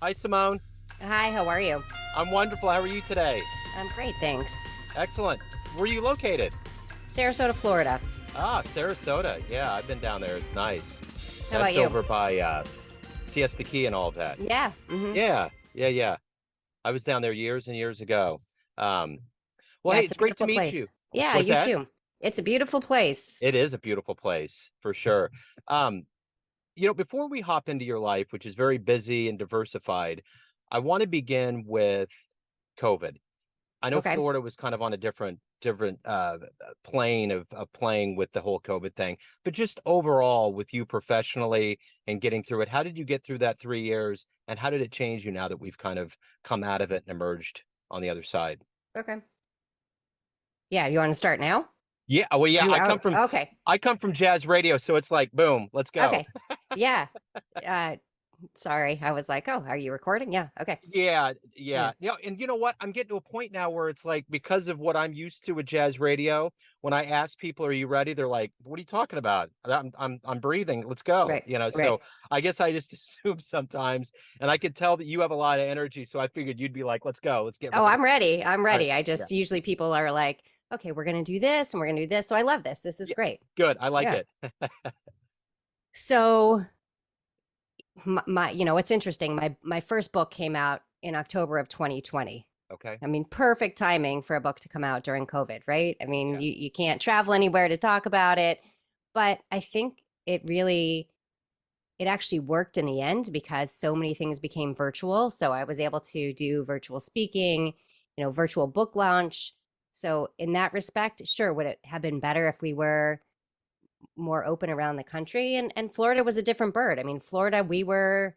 Hi, Simone. Hi, how are you? I'm wonderful. How are you today? I'm great, thanks. Excellent. Where are you located? Sarasota, Florida. Ah, Sarasota. Yeah, I've been down there. It's nice. How about That's you? over by Siesta Key and all of that. Yeah. Yeah. I was down there years and years ago. Um, well, Yeah, hey, it's a it's great to beautiful meet you. place. Yeah, What's you that? too. It's a beautiful place. It is a beautiful place for sure. Um, Before we hop into your life, which is very busy and diversified, I want to begin with COVID. I know Okay. Florida was kind of on a different plane of playing with the whole COVID thing, but just overall with you professionally and getting through it, how did you get through that 3 years, and how did it change you now that we've kind of come out of it and emerged on the other side? Okay. Yeah, you want to start now? Yeah, well, yeah, You out? Okay. I come from jazz radio, so it's like boom, let's go. Okay. Yeah. Uh Sorry. I was like, "Oh, are you recording?" Yeah. Okay. Yeah, Yeah. yeah. And you know what? I'm getting to a point now where it's like because of what I'm used to with jazz radio, when I ask people, "Are you ready?" They're like, "What are you talking about? I'm breathing. Let's go." Right. So Right. I guess I just assume sometimes, and I could tell that you have a lot of energy, so I figured you'd be like, "Let's go. Let's get Oh, ready." I'm ready. I'm All right. ready. I Yeah. just usually people are like, "Okay, we're going to do this and we're going to do this." So I love this. This is Yeah. great. Good. I like Yeah. it. So it's interesting. My first book came out in October of 2020. Okay. I mean, perfect timing for a book to come out during COVID, right? I mean, Yeah. you can't travel anywhere to talk about it, but I think it actually worked in the end because so many things became virtual. So I was able to do virtual speaking, virtual book launch. So in that respect, sure, would it have been better if we were more open around the country? And Florida was a different bird. I mean, Florida, we were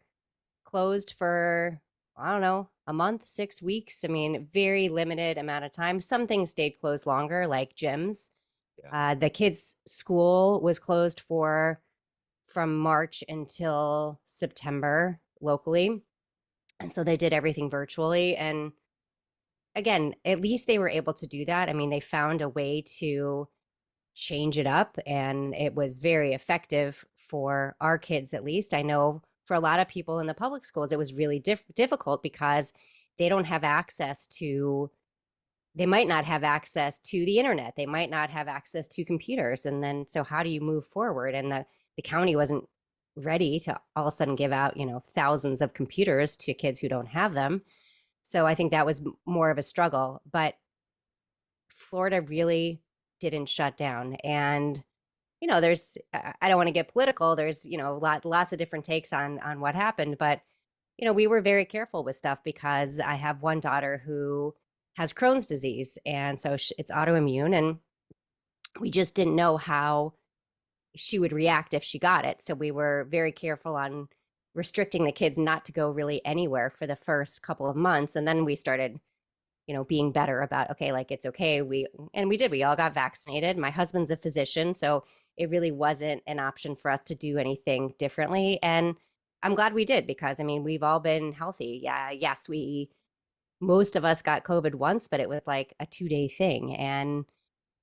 closed for, I don't know, a month, 6 weeks. I mean, very limited amount of time. Some things stayed closed longer, like gyms. Yeah. The kids' school was closed for from March until September locally. And so they did everything virtually. And again, at least they were able to do that. I mean, they found a way to change it up, and it was very effective for our kids. At least I know for a lot of people in the public schools it was really difficult because they don't have access to they might not have access to the internet, they might not have access to computers, and then so how do you move forward? And the county wasn't ready to all of a sudden give out thousands of computers to kids who don't have them. So I think that was more of a struggle, but Florida really didn't shut down. And there's I don't want to get political. There's lots of different takes on what happened, but we were very careful with stuff because I have one daughter who has Crohn's disease, and so it's autoimmune, and we just didn't know how she would react if she got it. So we were very careful on restricting the kids not to go really anywhere for the first couple of months, and then we started being better about, okay, like it's okay. We all got vaccinated. My husband's a physician, so it really wasn't an option for us to do anything differently. And I'm glad we did because I mean, we've all been healthy. Yeah, yes, most of us got COVID once, but it was like a 2-day thing. And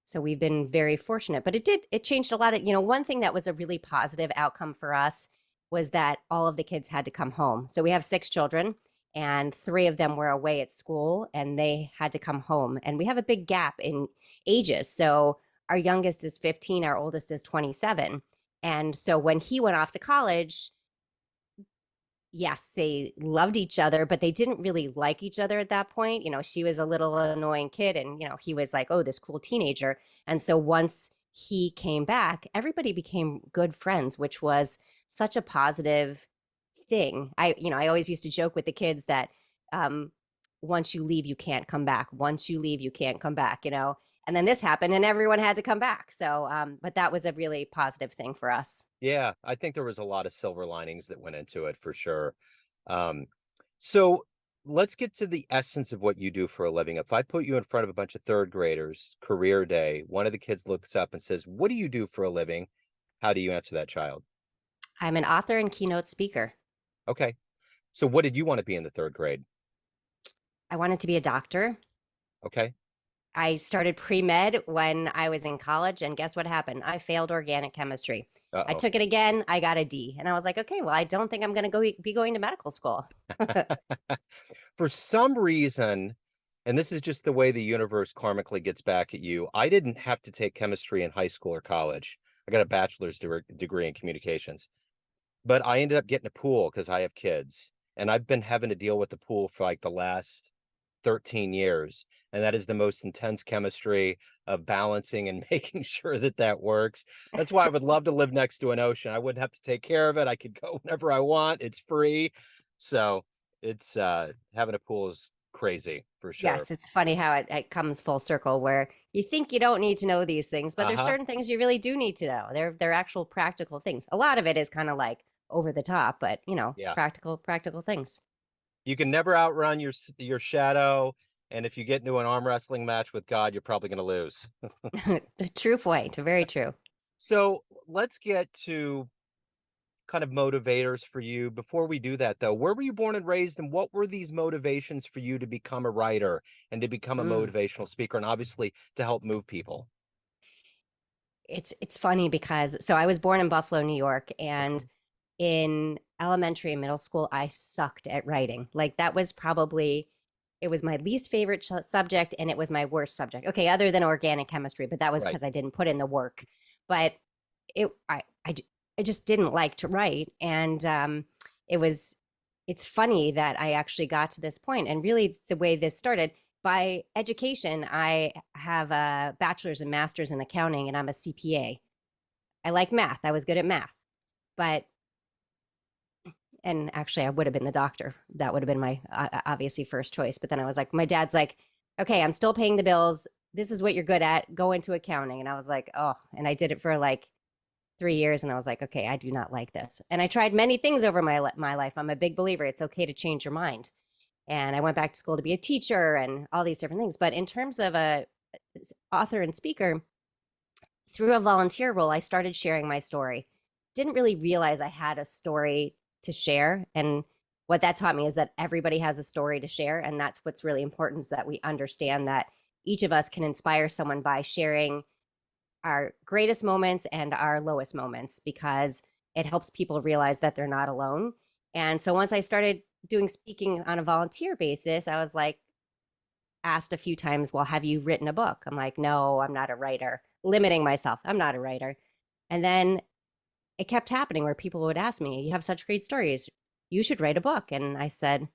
so we've been very fortunate, but it changed a lot of, one thing that was a really positive outcome for us was that all of the kids had to come home. So we have 6 children and 3 of them were away at school and they had to come home. And we have a big gap in ages. So our youngest is 15, our oldest is 27. And so when he went off to college, yes, they loved each other, but they didn't really like each other at that point. She was a little annoying kid, and, he was like, oh, this cool teenager. And so once he came back, everybody became good friends, which was such a positive thing. I always used to joke with the kids that um, once you leave, you can't come back. Once you leave, you can't come back. And then this happened and everyone had to come back. So, but that was a really positive thing for us. Yeah, I think there was a lot of silver linings that went into it for sure. Um, so let's get to the essence of what you do for a living. If I put you in front of a bunch of third graders, career day, one of the kids looks up and says, "What do you do for a living?" How do you answer that child? I'm an author and keynote speaker. Okay. So what did you want to be in the third grade? I wanted to be a doctor. Okay. I started pre-med when I was in college, and guess what happened? I failed organic chemistry. I Uh-oh. took it again, I got a D. And I was like, okay, well, I don't think I'm going to go be going to medical school. For some reason, and this is just the way the universe karmically gets back at you, I didn't have to take chemistry in high school or college. I got a bachelor's degree in communications, but I ended up getting a pool because I have kids, and I've been having to deal with the pool for like the last 13 years. And that is the most intense chemistry of balancing and making sure that that works. That's why I would love to live next to an ocean. I wouldn't have to take care of it. I could go whenever I want. It's free. So it's having a pool is crazy for sure. Yes, it's funny how it comes full circle where you think you don't need to know these things, but there's Uh-huh. certain things you really do need to know. They're actual practical things. A lot of it is kind of like over the top, but Yeah. practical things. You can never outrun your shadow. And if you get into an arm wrestling match with God, you're probably going to lose. True point. Very true. So let's get to kind of motivators for you. Before we do that, though, where were you born and raised, and what were these motivations for you to become a writer and to become a Mm. motivational speaker, and obviously to help move people? It's funny because so I was born in Buffalo, New York, Okay. and in elementary and middle school I sucked at writing. Like that was probably it was my least favorite subject and it was my worst subject. Okay, other than organic chemistry, but that was Right. because I didn't put in the work. But it I just didn't like to write, and it was it's funny that I actually got to this point, and really the way this started by education. I have a bachelor's and master's in accounting, and I'm a CPA. I like math. I was good at math, but and actually I would have been the doctor. That would have been my obviously first choice. But then I was like, my dad's like, okay, I'm still paying the bills. This is what you're good at. Go into accounting. And I was like, oh, and I did it for like 3 years, and I was like, okay, I do not like this. And I tried many things over my life. I'm a big believer. It's okay to change your mind. And I went back to school to be a teacher and all these different things. But in terms of a author and speaker, through a volunteer role, I started sharing my story. Didn't really realize I had a story to share. And what that taught me is that everybody has a story to share. And that's what's really important, is that we understand that each of us can inspire someone by sharing our greatest moments and our lowest moments, because it helps people realize that they're not alone. And so once I started doing speaking on a volunteer basis, I was like, asked a few times, well, have you written a book? I'm like, no, I'm not a writer, limiting myself. I'm not a writer. And then it kept happening where people would ask me, you have such great stories. You should write a book. And I said,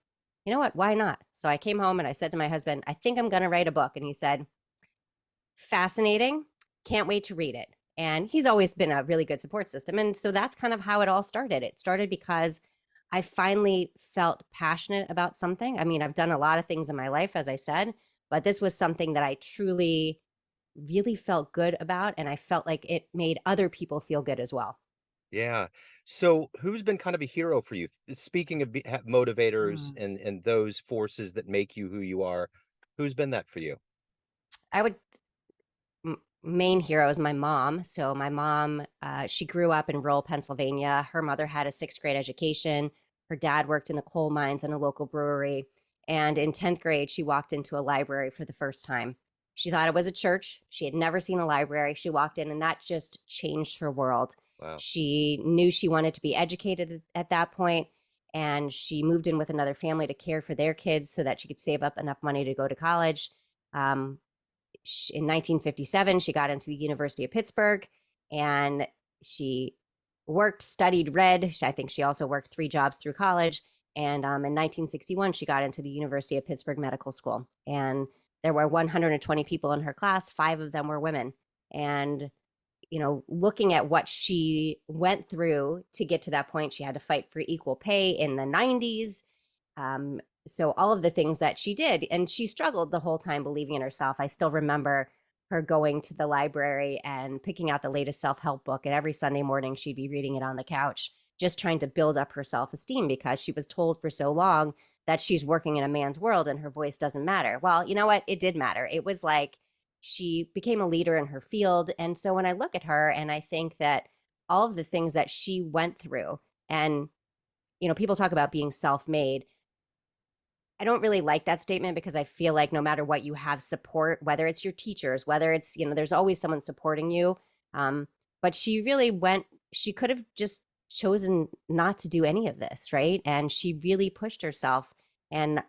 you know what? Why not? So I came home and I said to my husband, I think I'm going to write a book. And he said, fascinating. Can't wait to read it. And he's always been a really good support system. And so that's kind of how it all started. It started because I finally felt passionate about something. I mean, I've done a lot of things in my life, as I said, but this was something that I truly really felt good about. And I felt like it made other people feel good as well. Yeah. So who's been kind of a hero for you? Speaking of motivators Mm. and those forces that make you who you are, who's been that for you? I would main hero is my mom. So my mom, she grew up in rural Pennsylvania. Her mother had a sixth grade education. Her dad worked in the coal mines and a local brewery. And in 10th grade, she walked into a library for the first time. She thought it was a church. She had never seen a library. She walked in, and that just changed her world. Wow. She knew she wanted to be educated at that point, and she moved in with another family to care for their kids so that she could save up enough money to go to college. Um, in 1957, she got into the University of Pittsburgh, and she worked, studied, read. I think she also worked 3 jobs through college. And in 1961, she got into the University of Pittsburgh Medical School. And there were 120 people in her class, 5 of them were women. And looking at what she went through to get to that point, she had to fight for equal pay in the 90s. Um, so all of the things that she did, and she struggled the whole time believing in herself. I still remember her going to the library and picking out the latest self-help book, and every Sunday morning she'd be reading it on the couch, just trying to build up her self-esteem, because she was told for so long that she's working in a man's world and her voice doesn't matter. Well, you know what? It did matter. It was like she became a leader in her field. And so when I look at her and I think that all of the things that she went through, and people talk about being self-made, I don't really like that statement because I feel like no matter what, you have support, whether it's your teachers, whether it's, there's always someone supporting you. Um, but she really went, she could have just chosen not to do any of this, right? And she really pushed herself. And,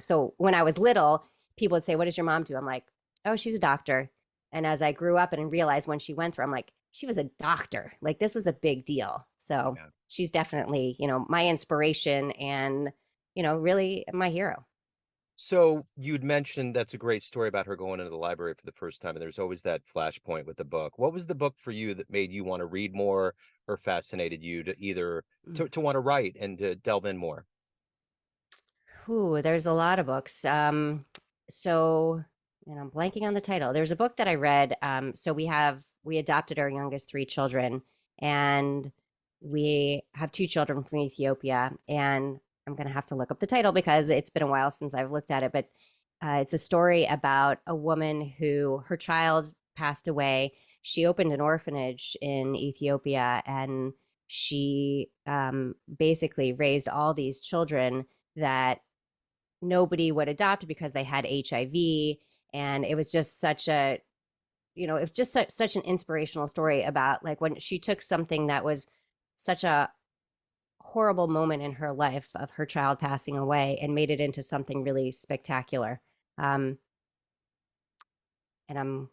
so when I was little, people would say, "What does your mom do?" I'm like, "Oh, she's a doctor." And as I grew up and realized when she went through, I'm like, she was a doctor. Like this was a big deal. So Yeah. she's definitely, my inspiration and really my hero. So you'd mentioned that's a great story about her going into the library for the first time, and there's always that flashpoint with the book. What was the book for you that made you want to read more or fascinated you to either to want to write and to delve in more? Ooh, there's a lot of books. So, and I'm blanking on the title. There's a book that I read. So we adopted our youngest three children, and we have two children from Ethiopia. And I'm gonna have to look up the title because it's been a while since I've looked at it. But it's a story about a woman who her child passed away. She opened an orphanage in Ethiopia, and she basically raised all these children that nobody would adopt because they had HIV. And it was just it was just such an inspirational story about like when she took something that was such a horrible moment in her life of her child passing away and made it into something really spectacular. Um, and I'm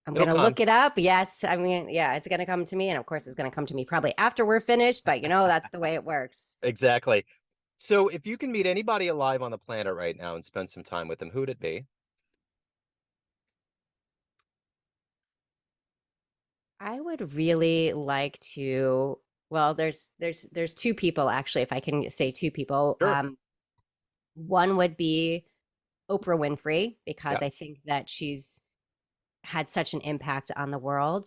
It'll gonna come. look it up. Yes, I mean, yeah, it's gonna come to me, and of course, it's gonna come to me probably after we're finished. But that's the way it works. Exactly. So if you can meet anybody alive on the planet right now and spend some time with them, who'd it be? I would really like to. Well, there's two people actually. If I can say two people, Sure. one would be Oprah Winfrey because Yeah. I think that she's had such an impact on the world,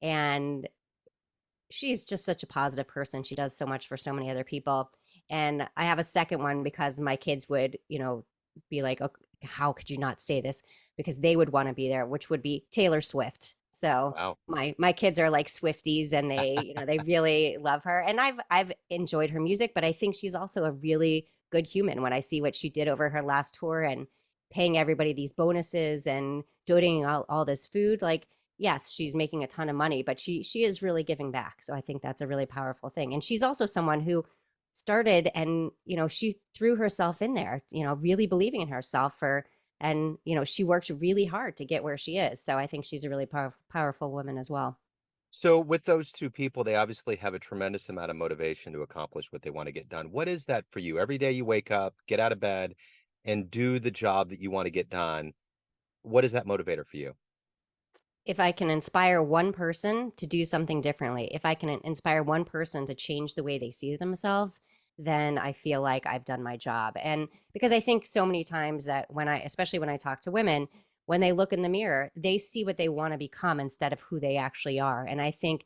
and she's just such a positive person. She does so much for so many other people. And I have a second one because my kids would, be like, "Oh, how could you not say this?" Because they would want to be there, which would be Taylor Swift. So Wow. my kids are like Swifties, and they really love her. And I've enjoyed her music, but I think she's also a really good human when I see what she did over her last tour and paying everybody these bonuses and donating all this food. Like yes, she's making a ton of money, but she is really giving back. So I think that's a really powerful thing. And she's also someone who started and she threw herself in there, really believing in herself for and she worked really hard to get where she is. So I think she's a really powerful woman as well. So with those two people, they obviously have a tremendous amount of motivation to accomplish what they want to get done. What is that for you? Every day you wake up, get out of bed, and do the job that you want to get done. What is that motivator for you? If I can inspire one person to do something differently, if I can inspire one person to change the way they see themselves, then I feel like I've done my job. And because I think so many times that especially when I talk to women, when they look in the mirror, they see what they want to become instead of who they actually are. And I think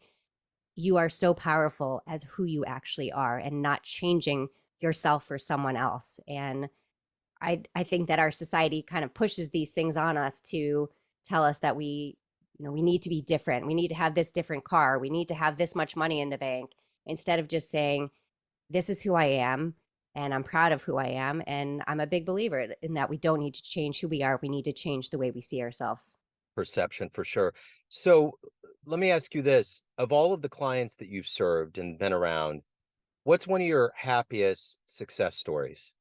you are so powerful as who you actually are and not changing yourself for someone else. And I think that our society kind of pushes these things on us to tell us that we need to be different. We need to have this different car. We need to have this much money in the bank instead of just saying this is who I am and I'm proud of who I am and I'm a big believer in that we don't need to change who we are. We need to change the way we see ourselves. Perception for sure. So let me ask you this. Of all of the clients that you've served and been around, what's one of your happiest success stories?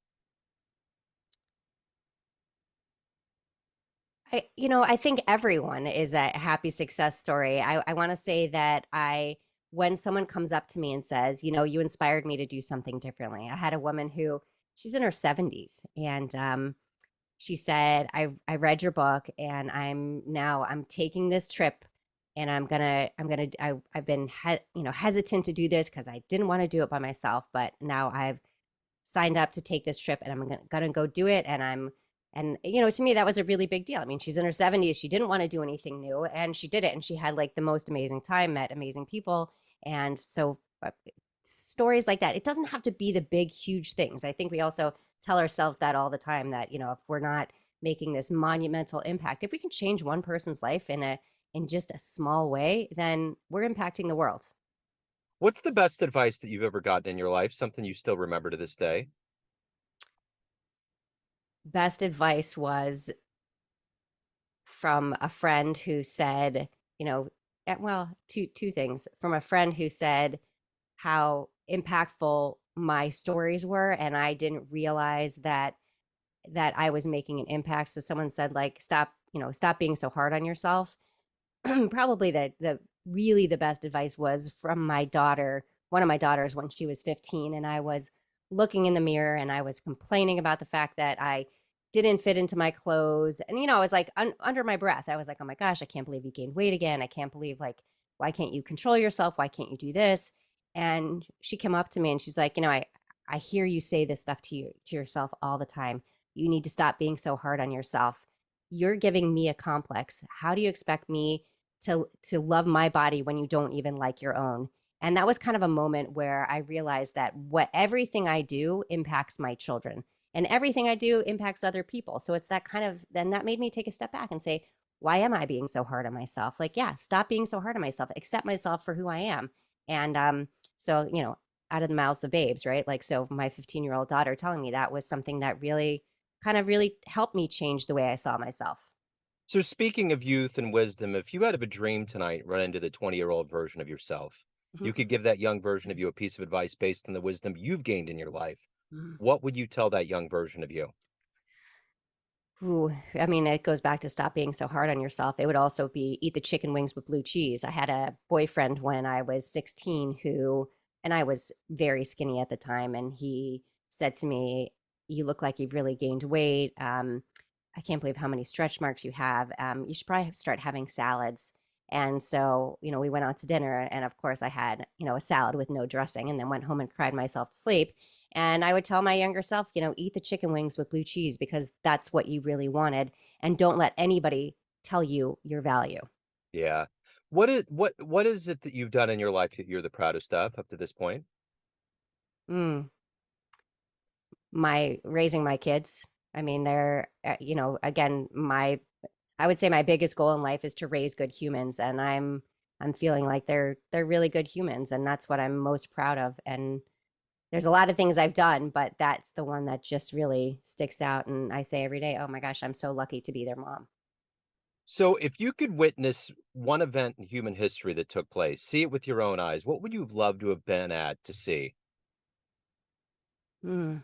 I think everyone is a happy success story. I want to say that when someone comes up to me and says, you inspired me to do something differently. I had a woman who she's in her 70s and she said, I read your book and I'm taking this trip and I've been hesitant to do this because I didn't want to do it by myself, but now I've signed up to take this trip and I'm gonna go do it. And to me, that was a really big deal. I mean, she's in her 70s. She didn't want to do anything new and she did it. And she had like the most amazing time, met amazing people. And so stories like that, it doesn't have to be the big, huge things. I think we also tell ourselves that all the time that, if we're not making this monumental impact, if we can change one person's life in just a small way, then we're impacting the world. What's the best advice that you've ever gotten in your life? Something you still remember to this day? Best advice was from a friend who said, you know, well, two things. From a friend who said how impactful my stories were, and I didn't realize that I was making an impact. So someone said, like, stop, stop being so hard on yourself. Probably the really the best advice was from my daughter, one of my daughters, when she was 15, and I was looking in the mirror and I was complaining about the fact that I didn't fit into my clothes. And I was like under my breath, I was like, oh my gosh, I can't believe you gained weight again. I can't believe, like, why can't you control yourself? Why can't you do this? And she came up to me and she's like, I hear you say this stuff to yourself all the time. You need to stop being so hard on yourself. You're giving me a complex. How do you expect me to love my body when you don't even like your own? And that was kind of a moment where I realized that what everything I do impacts my children, and everything I do impacts other people. So it's that kind of, then that made me take a step back and say, why am I being so hard on myself? Like, yeah, stop being so hard on myself, accept myself for who I am. And so, out of the mouths of babes, right? Like, so my 15-year-old daughter telling me that was something that really kind of really helped me change the way I saw myself. So speaking of youth and wisdom, if you had a dream tonight, run into the 20-year-old version of yourself, you could give that young version of you a piece of advice based on the wisdom you've gained in your life. What would you tell that young version of you? Ooh, I mean, it goes back to stop being so hard on yourself. It would also be eat the chicken wings with blue cheese. I had a boyfriend when I was 16 and I was very skinny at the time, and he said to me, "You look like you've really gained weight. I can't believe how many stretch marks you have. You should probably start having salads." And so, we went out to dinner, and of course, I had, a salad with no dressing, and then went home and cried myself to sleep. And I would tell my younger self, eat the chicken wings with blue cheese because that's what you really wanted. And don't let anybody tell you your value. Yeah. What is it that you've done in your life that you're the proudest of up to this point? Mm, my raising my kids. I mean, they're, again, I would say my biggest goal in life is to raise good humans. And I'm feeling like they're really good humans. And that's what I'm most proud of. And there's a lot of things I've done, but that's the one that just really sticks out. And I say every day, oh my gosh, I'm so lucky to be their mom. So if you could witness one event in human history that took place, see it with your own eyes, what would you have loved to have been at to see? Mm.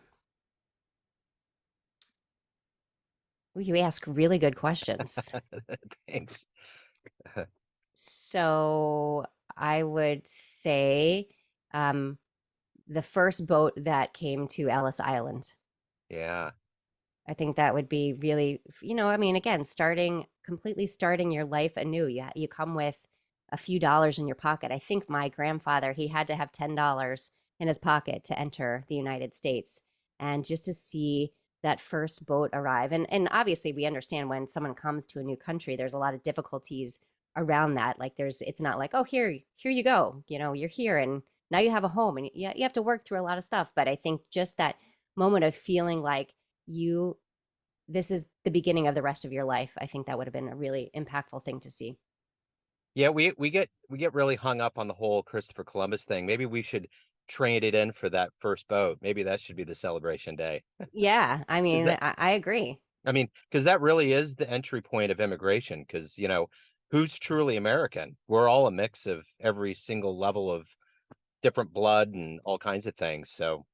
Well, you ask really good questions. Thanks. So I would say um, the first boat that came to Ellis Island. Yeah. I think that would be really, I mean, again, completely starting your life anew. You come with a few dollars in your pocket. I think my grandfather, he had to have $10 in his pocket to enter the United States. And just to see that first boat arrive. And obviously we understand when someone comes to a new country, there's a lot of difficulties around that. Like it's not like, oh, here you go. You're here and now you have a home, and you have to work through a lot of stuff. But I think just that moment of feeling like you this is the beginning of the rest of your life. I think that would have been a really impactful thing to see. Yeah, we get really hung up on the whole Christopher Columbus thing. Maybe we should trade it in for that first boat. Maybe that should be the celebration day. Yeah, I Is mean, that I agree. I mean, because that really is the entry point of immigration. Because who's truly American? We're all a mix of every single level of different blood and all kinds of things. So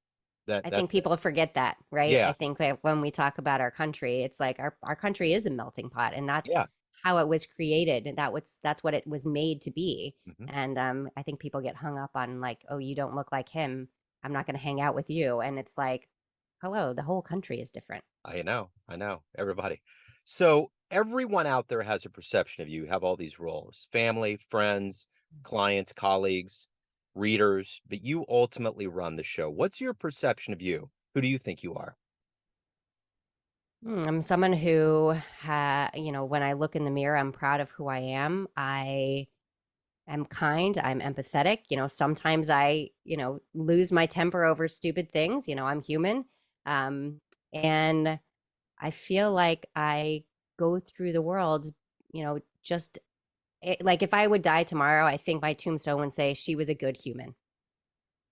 that I that think people forget that, right? I yeah, think that when we talk about our country, it's like our country is a melting pot, and that's yeah. how it was created, and that's what it was made to be. Mhm. And I think people get hung up on, like, oh, you don't look like him. I'm not going to hang out with you. And it's like, hello, the whole country is different. I know, everybody. So everyone out there has a perception of you. You have all these roles: family, friends, clients, colleagues, readers, but you ultimately run the show. What's your perception of you? Who do you think you are? I'm someone who, when I look in the mirror, I'm proud of who I am. I am kind. I'm empathetic. Sometimes I, lose my temper over stupid things. I'm human. Um, and I feel like I go through the world, just like if I would die tomorrow, I think my tombstone would say she was a good human.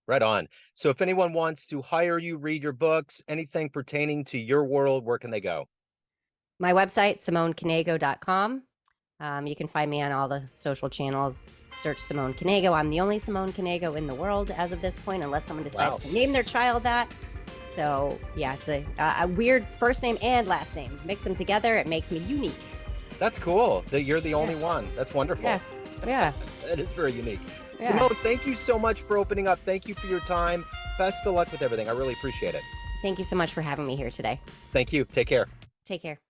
Right on. So if anyone wants to hire you, read your books, anything pertaining to your world, where can they go? My website, SimoneKnego.com. You can find me on all the social channels. Search Simone Knego. I'm the only Simone Knego in the world as of this point, unless someone decides Wow. to name their child that. So yeah, it's a weird first name and last name. Mix them together, it makes me unique. That's cool that you're the only Yeah, one. That's wonderful. yeah, yeah, That is very unique. yeah. Simone, thank you so much for opening up. Thank you for your time. Best of luck with everything. I really appreciate it. Thank you so much for having me here today. Thank you. Take care. Take care.